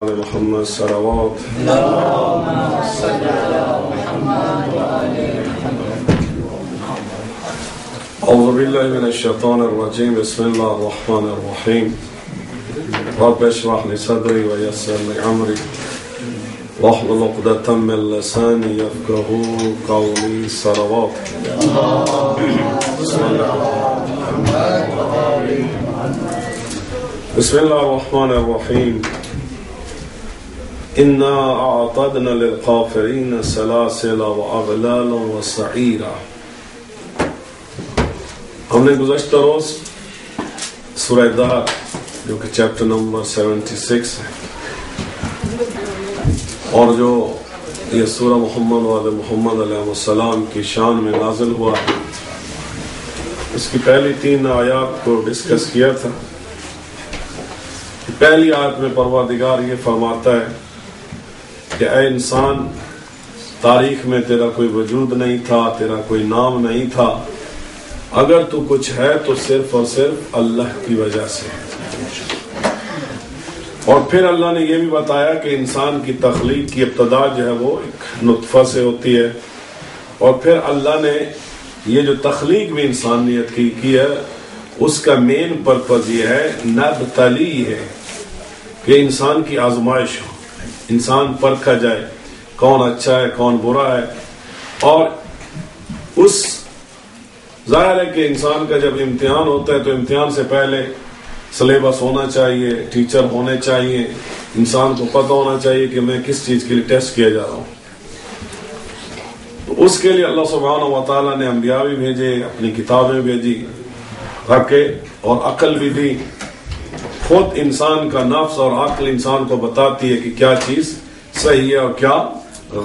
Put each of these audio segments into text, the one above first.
محمد صلوات اللهم صل على محمد وآل محمد. أعوذ بالله من الشيطان الرجيم. بسم الله الرحمن الرحيم. رب اشرح لي صدري ويسر لي أمري واحلل عقدة من لساني يفقهوا قولي. صلوات بسم الله الرحمن الرحيم. إنا أعتدنا للكافرين سلاسل وأغلالا وسعيرا. ہم نے گزشتہ روز سورہ دار جو کہ چیپٹر نمبر 76 ہے اور جو یہ سورہ محمد والے محمد علیہ السلام کی شان میں نازل ہوا، اس کی پہلی 3 آیات کو ڈسکس کیا تھا. پہلی آیت میں پروردگار یہ فرماتا ہے کہ اے انسان، تاریخ میں تیرا کوئی وجود نہیں تھا، تیرا کوئی نام نہیں تھا، اگر تو کچھ ہے تو صرف اور صرف اللہ کی وجہ سے. اور پھر اللہ نے یہ بھی بتایا کہ انسان کی تخلیق کی ابتدا جو ہے وہ ایک نطفہ سے ہوتی ہے، اور پھر اللہ نے یہ جو تخلیق بھی انسانیت کی ہے اس کا مین پرپز یہ ہے نبتلی ہے کہ انسان کی آزمائش ہو، انسان پرکھا جائے کون اچھا ہے کون برا ہے. اور اس ظاہر ہے کہ انسان کا جب امتحان ہوتا ہے تو امتحان سے پہلے سلیبس ہونا چاہیے، ٹیچر ہونے چاہیے، انسان کو پتہ ہونا چاہیے کہ میں کس چیز کے لیے ٹیسٹ کیا جا رہا ہوں. تو اس کے لیے اللہ سبحانہ و تعالیٰ نے انبیاء بھی بھیجے، اپنی کتابیں بھیجی، رکھے اور عقل بھی دی. خود انسان کا نفس اور عقل انسان کو بتاتی ہے کہ کیا چیز صحیح ہے اور کیا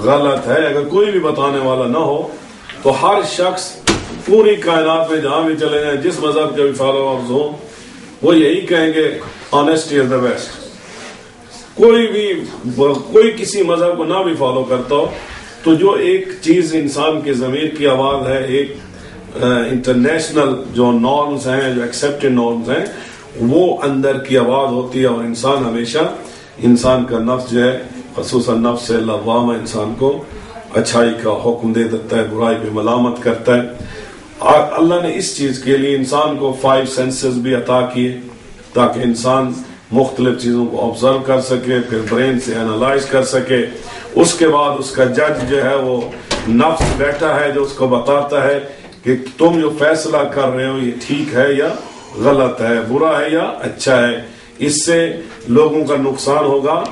غلط ہے. اگر کوئی بھی بتانے والا نہ ہو تو ہر شخص پوری کائنات میں جہاں بھی چلے جائیں، جس مذہب کے بھی فالوورز ہوں، وہ یہی کہیں گے آنیسٹی از دا بیسٹ. کوئی کسی مذہب کو نہ بھی فالو کرتا ہو تو جو ایک چیز انسان کے ضمیر کی آواز ہے، ایک انٹرنیشنل جو نارمز ہیں، جو ایکسیپٹڈ نارمز ہیں، وہ اندر کی آواز ہوتی ہے. اور انسان ہمیشہ، انسان کا نفس جو ہے خصوصاً نفس لوامہ انسان کو اچھائی کا حکم دے دیتا ہے، برائی پہ ملامت کرتا ہے. اللہ نے اس چیز کے لیے انسان کو 5 سینسز بھی عطا کیے تاکہ انسان مختلف چیزوں کو آبزرو کر سکے، پھر برین سے انالائز کر سکے. اس کے بعد اس کا جج جو ہے وہ نفس بیٹھا ہے جو اس کو بتاتا ہے کہ تم جو فیصلہ کر رہے ہو یہ ٹھیک ہے یا غلط ہے، برا ہے یا اچھا ہے، اس سے لوگوں کا نقصان ہوگا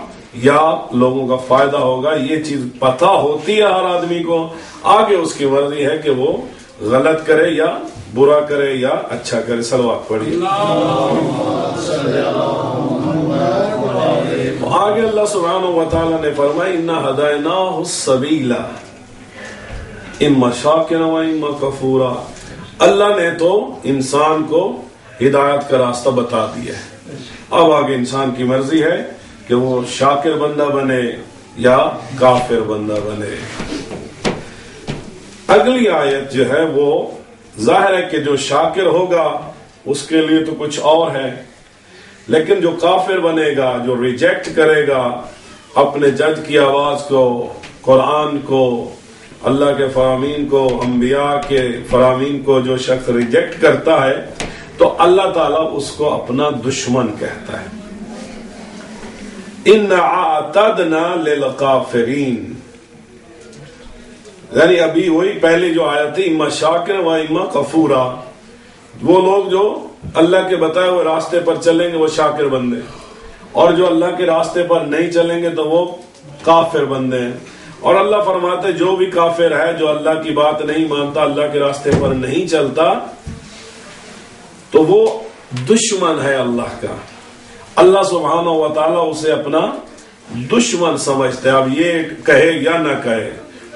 یا لوگوں کا فائدہ ہوگا. یہ چیز پتہ ہوتی ہے ہر آدمی کو. آگے اس کی مرضی ہے کہ وہ غلط کرے یا برا کرے یا اچھا کرے. صلوات پڑھیے. آگے اللہ سبحانہ و تعالی نے فرمایا انا ہدیناہ السبیل اما شاکرا و اما کفورا. اللہ نے تو انسان کو ہدایت کا راستہ بتا دیا ہے، اب آگے انسان کی مرضی ہے کہ وہ شاکر بندہ بنے یا کافر بندہ بنے. اگلی آیت جو ہے وہ ظاہر ہے کہ جو شاکر ہوگا اس کے لیے تو کچھ اور ہے، لیکن جو کافر بنے گا، جو ریجیکٹ کرے گا اپنے جج کی آواز کو، قرآن کو، اللہ کے فرامین کو، انبیاء کے فرامین کو، جو شخص ریجیکٹ کرتا ہے تو اللہ تعالیٰ اس کو اپنا دشمن کہتا ہے. اِنَّا أَعْتَدْنَا لِلْكَافِرِينَ، یعنی ابھی وہی پہلی جو آیت تھی اما شاکر و اما کفورا. وہ لوگ جو اللہ کے بتائے ہوئے راستے پر چلیں گے وہ شاکر بندے، اور جو اللہ کے راستے پر نہیں چلیں گے تو وہ کافر بندے ہیں. اور اللہ فرماتے جو بھی کافر ہے، جو اللہ کی بات نہیں مانتا، اللہ کے راستے پر نہیں چلتا، تو وہ دشمن ہے اللہ کا. اللہ سبحانہ و تعالیٰ اسے اپنا دشمن سمجھتے. اب یہ کہے یا نہ کہے،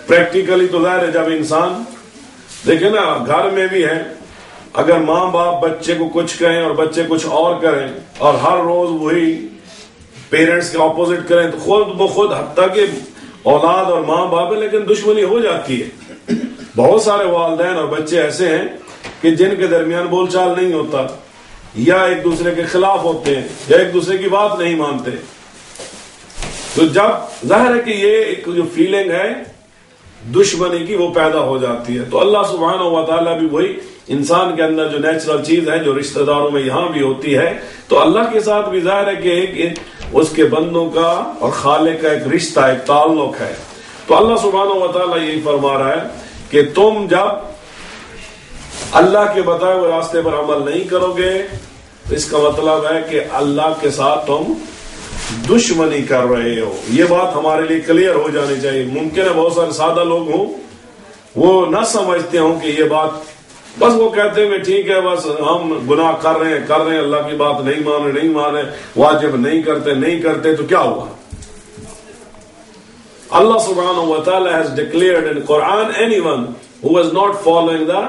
پریکٹیکلی تو ظاہر ہے جب انسان دیکھیں نا، گھر میں بھی ہے، اگر ماں باپ بچے کو کچھ کہیں اور بچے کچھ اور کریں اور ہر روز وہی پیرنٹس کے اپوزٹ کریں تو خود بخود حتیٰ کہ اولاد اور ماں باپ ہے لیکن دشمنی ہو جاتی ہے. بہت سارے والدین اور بچے ایسے ہیں کہ جن کے درمیان بول چال نہیں ہوتا، یا ایک دوسرے کے خلاف ہوتے ہیں، یا ایک دوسرے کی بات نہیں مانتے. تو جب ظاہر ہے کہ یہ ایک جو فیلنگ ہے دشمنی کی وہ پیدا ہو جاتی ہے. تو اللہ سبحانہ و تعالیٰ بھی وہی انسان کے اندر جو نیچرل چیز ہے جو رشتہ داروں میں یہاں بھی ہوتی ہے, تو اللہ کے ساتھ بھی ظاہر ہے کہ ایک اس کے بندوں کا اور خالق کا ایک رشتہ, ایک تعلق ہے. تو اللہ سبحانہ و تعالیٰ یہی فرما رہا ہے کہ تم جب اللہ کے بتائے ہوئے راستے پر عمل نہیں کرو گے تو اس کا مطلب ہے کہ اللہ کے ساتھ تم دشمنی کر رہے ہو. یہ بات ہمارے لیے کلیئر ہو جانی چاہیے. ممکن ہے بہت سارے سادہ لوگ ہوں وہ نہ سمجھتے ہوں کہ یہ بات, بس وہ کہتے ہیں کہ ٹھیک ہے بس ہم گناہ کر رہے ہیں, اللہ کی بات نہیں مان رہے, واجب نہیں کرتے تو کیا ہوا. Allah subhanahu wa ta'ala has declared in Quran, anyone who is not following the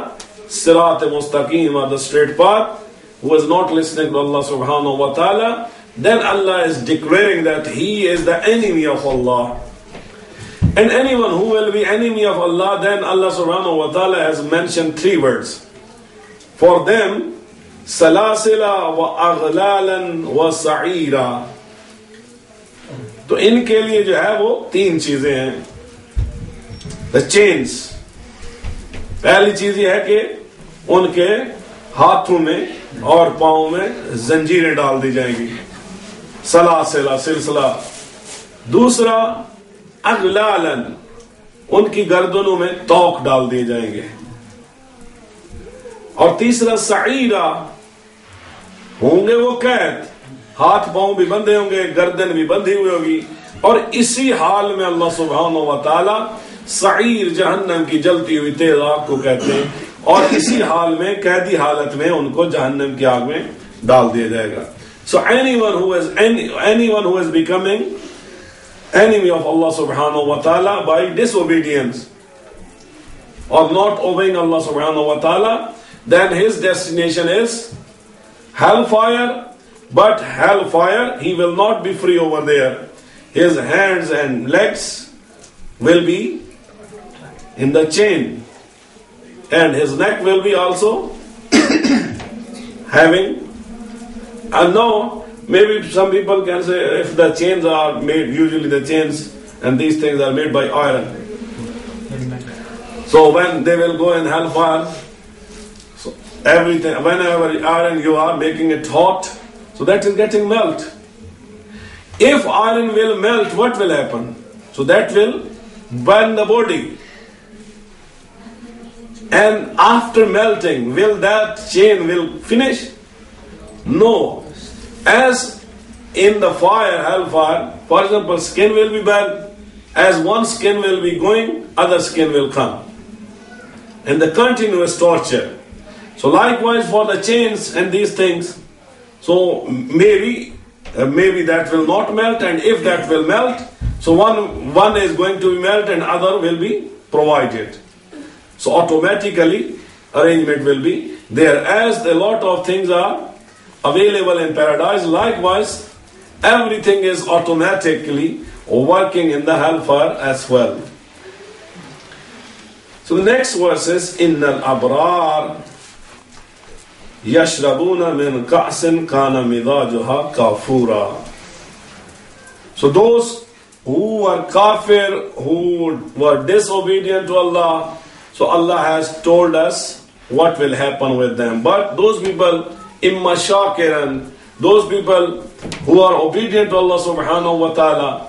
sirat mustaqim or the straight path, who is not listening to Allah subhanahu wa ta'ala, then Allah is declaring that he is the enemy of Allah. And anyone who will be enemy of Allah, then Allah subhanahu wa ta'ala has mentioned 3 words. For them, salasila wa aghlalan wa sa'ira. تو ان کے لیے جو ہے وہ 3 چیزیں ہیں. The chains. پہلی چیز یہ ہے کہ ان کے ہاتھوں میں اور پاؤں میں زنجیریں ڈال دی جائیں گی, سلاسلہ سلسلہ. دوسرا اغلالن, ان کی گردنوں میں توق ڈال دیے جائیں گے. اور تیسرا سعیرہ, ہوں گے وہ قید, ہاتھ پاؤں بھی بندھے ہوں گے, گردن بھی بندھی ہوئی ہوگی, اور اسی حال میں اللہ سبحانہ و تعالی سعیر جہنم کی جلتی ہوئی تیز آگ کو کہتے ہیں, اور اسی حال میں قیدی حالت میں ان کو جہنم کی آگ میں ڈال دیا جائے گا. So anyone who is becoming enemy of Allah subhanahu wa ta'ala by disobedience or not obeying Allah subhanahu wa ta'ala, then his destination is hellfire. But hellfire, he will not be free over there. His hands and legs will be in the chain, and his neck will be also having. And now, maybe some people can say, if the chains are made, usually the chains and these things are made by iron. So when they will go in hellfire, so everything, whenever iron you are making it hot, so that is getting melt. If iron will melt, what will happen? So that will burn the body. And after melting, will that chain will finish? No. As in the fire, hellfire, for example, skin will be burned. As one skin will be going, other skin will come. And the continuous torture. So likewise for the chains and these things, so maybe that will not melt, and if that will melt, so one is going to be melt and other will be provided. So automatically arrangement will be there. As a lot of things are available in paradise, likewise everything is automatically working in the hellfire as well. So the next verse is Innal abrar yashrabuna min ka'sin kana midajuha kafura. So those who were kafir, who were disobedient to Allah, so Allah has told us what will happen with them. But those people, imma shakiran, those people who are obedient to Allah subhanahu wa ta'ala,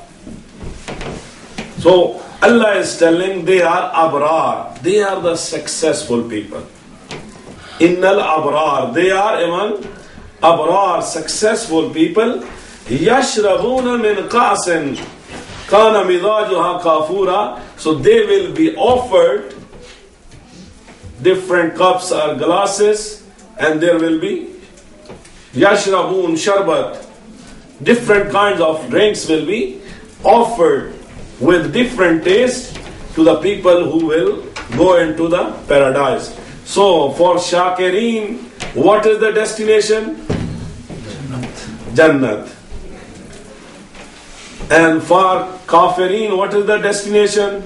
so Allah is telling they are abrar, they are the successful people. Innal abrar, they are among abrar, successful people. Yashrabuna min qa'sin kana midajuha kafura. So they will be offered different cups or glasses, and there will be yashrabun sharbat. Different kinds of drinks will be offered with different taste to the people who will go into the paradise. So for Shakirin, what is the destination? Jannat. And for Kafirin, what is the destination?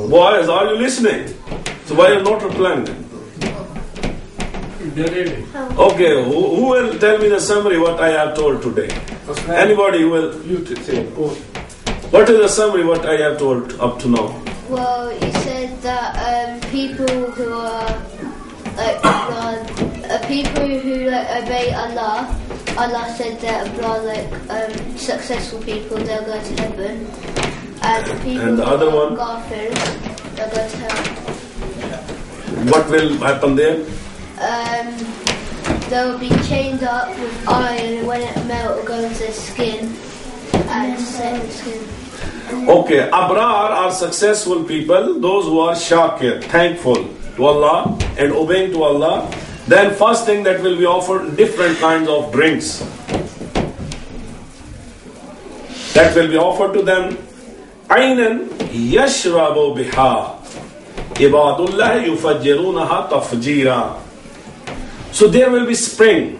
Boys, are you listening? So why are you not replying? Okay, who will tell me the summary what I have told today? Anybody who will you to say? What is the summary? What I have told up to now? Well, you said that people who are people who obey Allah. Allah said that successful people, they'll go to heaven, and people and the who other are one, Ghafirs, they'll go to hell. What will happen there? They'll be chained up with iron, and when it melts, it'll go into their skin and set the skin. Okay, Abrar are successful people, those who are shakir, thankful to Allah and obeying to Allah. Then first thing that will be offered, different kinds of drinks. That will be offered to them. Aynan yashrabu biha ibadullah yufajjirunaha tafjira. So there will be spring,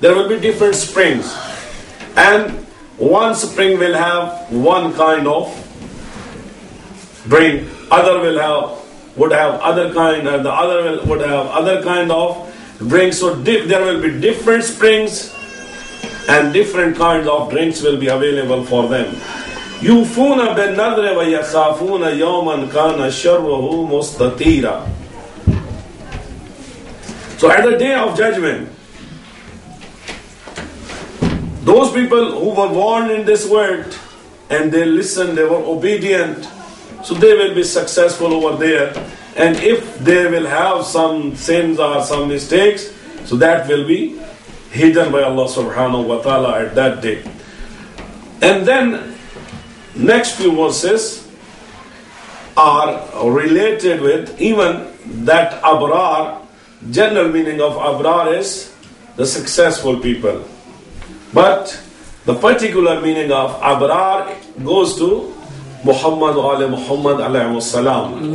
There will be different springs, and one spring will have one kind of drink, other would have other kind, and the other would have other kind of drink. So there will be different springs and different kinds of drinks will be available for them. Yufuna bin nadri wa yakhafuna yawman kana sharruhu mustatira. So at the day of judgment, those people who were born in this world and they listened, they were obedient, so they will be successful over there. And if they will have some sins or some mistakes, so that will be hidden by Allah subhanahu wa ta'ala at that day. And then next few verses are related with even that Abrar. General meaning of Abrar is the successful people. But the particular meaning of Abrar goes to Muhammad wa ali Muhammad alayhi salam.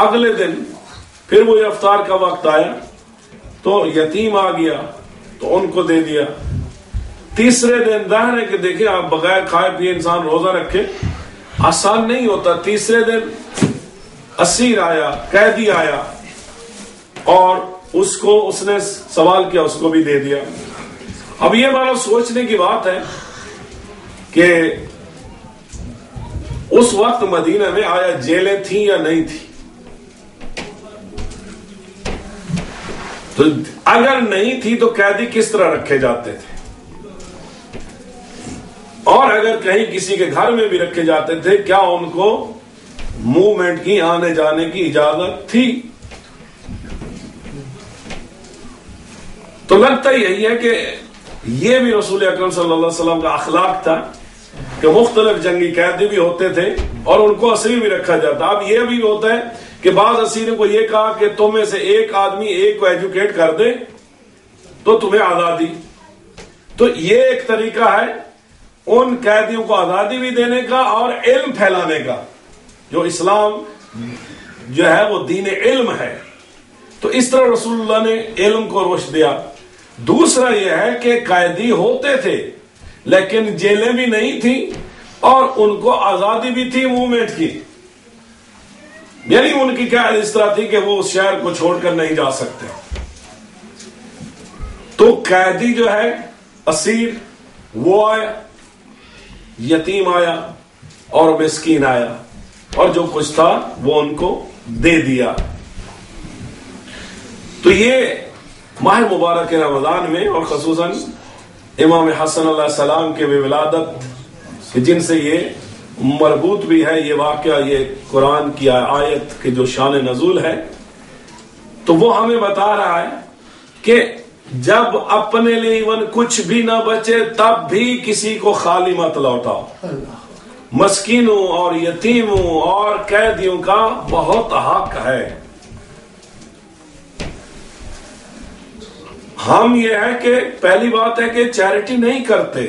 اگلے دن پھر وہ افطار کا وقت آیا تو یتیم آ گیا تو ان کو دے دیا. تیسرے دن ظاہر ہے کہ دیکھیں آپ بغیر کھائے پیے انسان روزہ رکھے آسان نہیں ہوتا. تیسرے دن اسیر آیا, قیدی آیا, اور اس کو اس نے سوال کیا, اس کو بھی دے دیا. اب یہ ہمارا سوچنے کی بات ہے کہ اس وقت مدینہ میں آیا جیلیں تھیں یا نہیں تھی؟ تو اگر نہیں تھی تو قیدی کس طرح رکھے جاتے تھے؟ اور اگر کہیں کسی کے گھر میں بھی رکھے جاتے تھے کیا ان کو موومنٹ کی, آنے جانے کی اجازت تھی؟ تو لگتا یہی ہے کہ یہ بھی رسول اکرم صلی اللہ علیہ وسلم کا اخلاق تھا کہ مختلف جنگی قیدی بھی ہوتے تھے اور ان کو اسیر بھی رکھا جاتا. اب یہ بھی ہوتا ہے کہ بعض اسیروں کو یہ کہا کہ تم میں سے ایک آدمی ایک کو ایجوکیٹ کر دے تو تمہیں آزادی. تو یہ ایک طریقہ ہے ان قیدیوں کو آزادی بھی دینے کا اور علم پھیلانے کا. جو اسلام جو ہے وہ دین علم ہے, تو اس طرح رسول اللہ نے علم کو روش دیا. دوسرا یہ ہے کہ قیدی ہوتے تھے لیکن جیلیں بھی نہیں تھیں اور ان کو آزادی بھی تھی موومنٹ کی, یعنی ان کی کیا اس طرح تھی کہ وہ اس شہر کو چھوڑ کر نہیں جا سکتے. تو قیدی جو ہے اسیر وہ آیا, یتیم آیا اور مسکین آیا, اور جو کچھ تھا وہ ان کو دے دیا. تو یہ ماہ مبارک رمضان میں اور خصوصاً امام حسن علیہ السلام کے ولادت جن سے یہ مربوط بھی ہے یہ واقعہ, یہ قرآن کی آیت کے جو شان نزول ہے, تو وہ ہمیں بتا رہا ہے کہ جب اپنے لیے ایون کچھ بھی نہ بچے تب بھی کسی کو خالی مت لوٹاؤ. مسکینوں اور یتیموں اور قیدیوں کا بہت حق ہے. ہم یہ ہے کہ پہلی بات ہے کہ چیریٹی نہیں کرتے,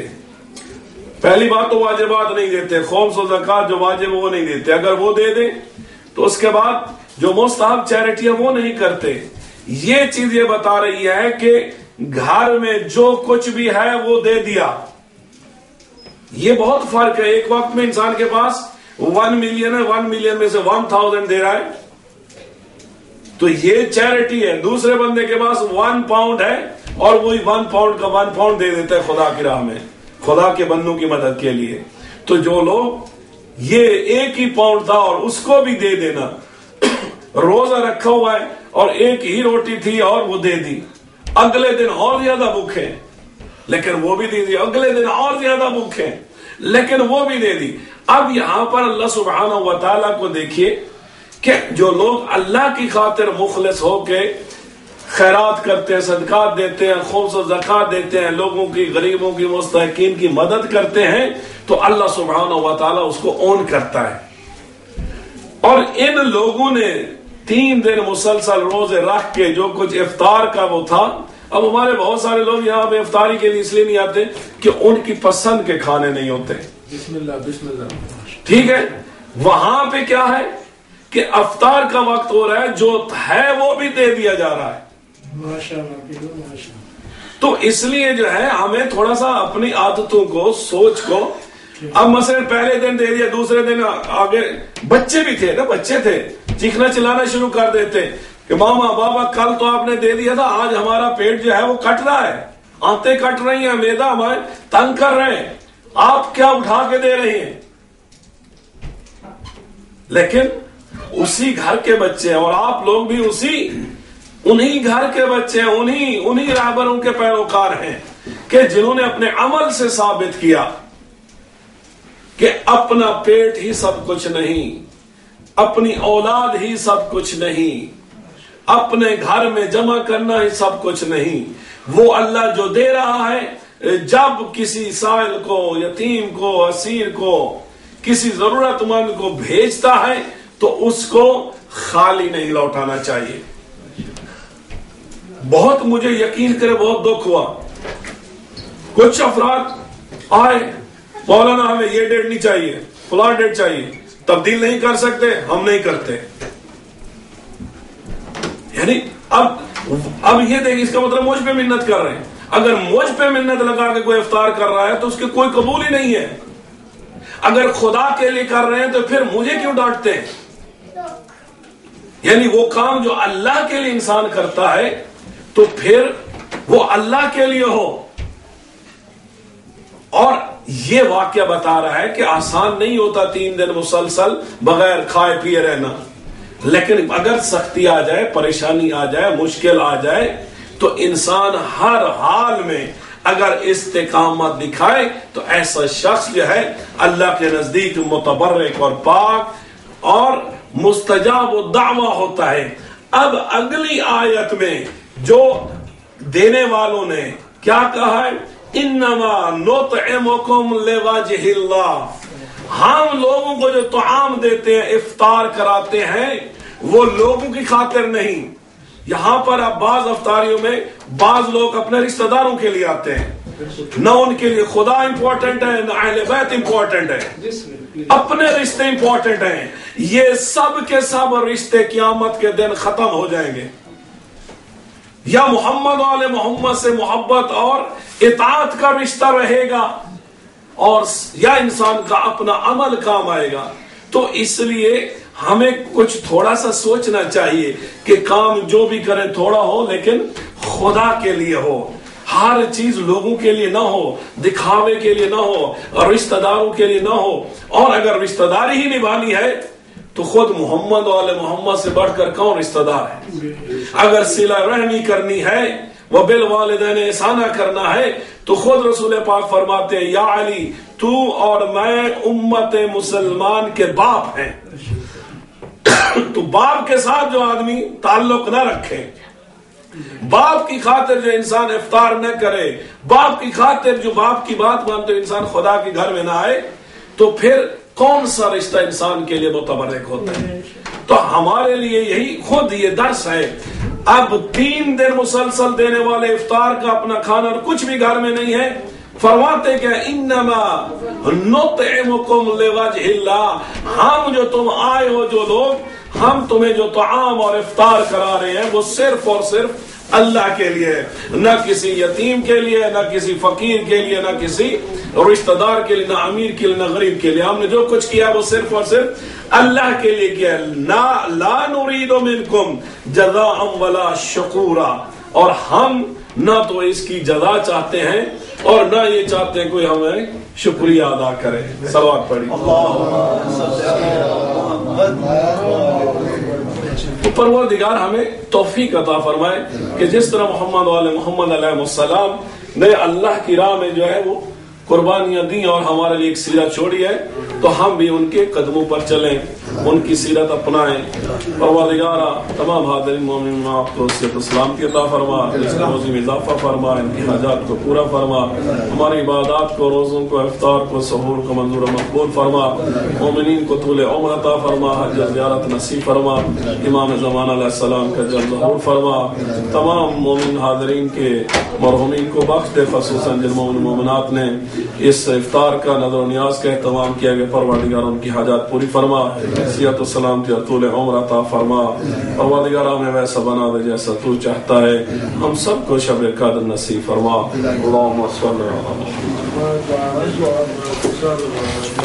پہلی بات تو واجبات نہیں دیتے, خمس و زکات جو واجب وہ نہیں دیتے, اگر وہ دے دیں تو اس کے بعد جو مستحب چیریٹی ہے وہ نہیں کرتے. یہ چیز یہ بتا رہی ہے کہ گھر میں جو کچھ بھی ہے وہ دے دیا. یہ بہت فرق ہے. ایک وقت میں انسان کے پاس 1 ملین ہے, 1 ملین میں سے 1000 دے رہا ہے تو یہ چیریٹی ہے. دوسرے بندے کے پاس 1 پاؤنڈ ہے اور وہی 1 پاؤنڈ کا 1 پاؤنڈ دے دیتا ہے خدا کی راہ میں, خدا کے بندوں کی مدد کے لیے. تو جو لوگ یہ 1 ہی پاؤنڈ تھا اور اس کو بھی دے دینا, روزہ رکھا ہوا ہے اور 1 ہی روٹی تھی اور وہ دے دی, اگلے دن اور زیادہ بھوکے لیکن وہ بھی دے دی, اگلے دن اور زیادہ بھوکے لیکن وہ بھی دے دی. اب یہاں پر اللہ سبحانہ و تعالیٰ کو دیکھیے کہ جو لوگ اللہ کی خاطر مخلص ہو کے خیرات کرتے ہیں, صدقات دیتے ہیں, خمس و زکات دیتے ہیں, لوگوں کی, غریبوں کی, مستحقین کی مدد کرتے ہیں, تو اللہ سبحانہ و تعالیٰ اس کو اون کرتا ہے. اور ان لوگوں نے 3 دن مسلسل روزے رکھ کے جو کچھ افطار کا وہ تھا, اب ہمارے بہت سارے لوگ یہاں پہ افطاری کے لیے اس لیے نہیں آتے کہ ان کی پسند کے کھانے نہیں ہوتے. بسم اللہ بسم اللہ. ٹھیک ہے, وہاں پہ کیا ہے کہ افطار کا وقت ہو رہا ہے, جو ہے وہ بھی دے دیا جا رہا ہے. تو اس لیے جو ہے ہمیں تھوڑا سا اپنی عادتوں کو, سوچ کو, اب مثلا پہلے دن دے دیا, دوسرے دن آگے بچے بھی تھے نا, بچے تھے چیخنا چلانا شروع کر دیتے کہ ماما بابا کل تو آپ نے دے دیا تھا, آج ہمارا پیٹ جو ہے وہ کٹ رہا ہے, آنتیں کٹ رہی ہیں, میدا ہمارے تنگ کر رہے ہیں, آپ کیا اٹھا کے دے رہے ہیں. لیکن اسی گھر کے بچے ہیں اور آپ لوگ بھی انہی گھر کے بچے ہیں, انہی رہبروں کے پیروکار ہیں کہ جنہوں نے اپنے عمل سے ثابت کیا کہ اپنا پیٹ ہی سب کچھ نہیں, اپنی اولاد ہی سب کچھ نہیں, اپنے گھر میں جمع کرنا ہی سب کچھ نہیں. وہ اللہ جو دے رہا ہے, جب کسی سائل کو, یتیم کو, اسیر کو, کسی ضرورت مند کو بھیجتا ہے تو اس کو خالی نہیں لوٹانا چاہیے. بہت مجھے یقین کرے بہت دکھ ہوا, کچھ افراد آئے, مولانا ہمیں یہ ڈیٹ نہیں چاہیے, فلاں ڈیٹ چاہیے, تبدیل نہیں کر سکتے, ہم نہیں کرتے. یعنی اب یہ دیکھیں، اس کا مطلب مجھ پہ منت کر رہے ہیں. اگر مجھ پہ منت لگا کے کوئی افطار کر رہا ہے تو اس کے کوئی قبول ہی نہیں ہے. اگر خدا کے لیے کر رہے ہیں تو پھر مجھے کیوں ڈانٹتے ہیں؟ یعنی وہ کام جو اللہ کے لیے انسان کرتا ہے تو پھر وہ اللہ کے لیے ہو. اور یہ واقعہ بتا رہا ہے کہ آسان نہیں ہوتا 3 دن مسلسل بغیر کھائے پیے رہنا، لیکن اگر سختی آ جائے، پریشانی آ جائے، مشکل آ جائے تو انسان ہر حال میں اگر استقامت دکھائے تو ایسا شخص جو ہے اللہ کے نزدیک متبرک اور پاک اور مستجاب الدعوہ ہوتا ہے. اب اگلی آیت میں جو دینے والوں نے کیا کہا ہے؟ انما نطعمکم لوجہ اللہ. ہم لوگوں کو جو طعام دیتے ہیں، افطار کراتے ہیں، وہ لوگوں کی خاطر نہیں. یہاں پر اب بعض افطاریوں میں بعض لوگ اپنے رشتہ داروں کے لیے آتے ہیں، نہ ان کے لیے خدا امپورٹنٹ ہے نہ اہل بیت امپورٹنٹ ہے، اپنے رشتے امپورٹنٹ ہیں. یہ سب کے سب رشتے قیامت کے دن ختم ہو جائیں گے. یا محمد والے محمد سے محبت اور اطاعت کا رشتہ رہے گا، اور یا انسان کا اپنا عمل کام آئے گا. تو اس لیے ہمیں کچھ تھوڑا سا سوچنا چاہیے کہ کام جو بھی کریں تھوڑا ہو لیکن خدا کے لیے ہو. ہر چیز لوگوں کے لیے نہ ہو، دکھاوے کے لیے نہ ہو، اور رشتہ داروں کے لیے نہ ہو. اور اگر رشتہ داری ہی نبھانی ہے تو خود محمد والے محمد سے بڑھ کر کون رشتہ دار ہے؟ اگر صلہ رحمی کرنی ہے، وہ بالوالدین احسانہ کرنا ہے، تو خود رسول پاک فرماتے ہیں یا علی تو اور میں امت مسلمان کے باپ ہیں. تو باپ کے ساتھ جو آدمی تعلق نہ رکھے، باپ کی خاطر جو انسان افطار نہ کرے، باپ کی خاطر جو باپ کی بات مانتے انسان خدا کے گھر میں نہ آئے، تو پھر کون سا رشتہ انسان کے لیے متبرک ہوتا ہے؟ تو ہمارے لیے یہی خود یہ درس ہے. اب 3 دن مسلسل دینے والے افطار کا اپنا کھانا اور کچھ بھی گھر میں نہیں ہے. فرماتے کہ انما نطعمکم لوجہ اللہ، ہم جو تم آئے ہو جو لوگ، ہم تمہیں جو طعام اور افطار کرا رہے ہیں وہ صرف اور صرف اللہ کے لیے، نہ کسی یتیم کے لیے، نہ کسی فقیر کے لیے، نہ کسی رشتہ دار کے لیے، نہ امیر کے لیے، نہ غریب کے لیے. ہم نے جو کچھ کیا وہ صرف اور صرف اللہ کے لیے کیا. لا نريد منکم جزاء ولا شکورا، اور ہم نہ تو اس کی جزا چاہتے ہیں اور نہ یہ چاہتے ہیں کوئی ہمیں شکریہ ادا کرے. صلوات پڑھی. پروردگار ہمیں توفیق عطا فرمائے کہ جس طرح محمد والے محمد علیہ السلام نے اللہ کی راہ میں جو ہے وہ قربانیاں دی اور ہمارے لیے ایک سیرت چھوڑی ہے، تو ہم بھی ان کے قدموں پر چلیں، ان کی سیرت اپنائیں. پروردگارا تمام حاضرین مومنین آپ کو صحت و سلامتی عطا فرما، اس روزی میں اضافہ فرما، ان کی حاجات کو پورا فرما، ہماری عبادات کو، روزوں کو، افطار کو، سحور کو منظور و مقبول فرما. مومنین کو طول عمر عطا فرما، حج زیارت نصیب فرما. امام زمان علیہ السلام کا جل ظہور فرما. تمام مومن حاضرین کے مرحومین کو بخش دے، خصوصاً جن مومن مومنات نے اس افطار کا نظر و نیاز کا اہتمام کیا گیا. پروردگار ان کی حاجات پوری فرما، صحت و سلامتی اور طول عمر عطا فرما. پروردگار ہمیں ویسا بنا دے جیسا تو چاہتا ہے. ہم سب کو شب قدر نصیب فرما. اللہم صلی اللہ علیہ وسلم.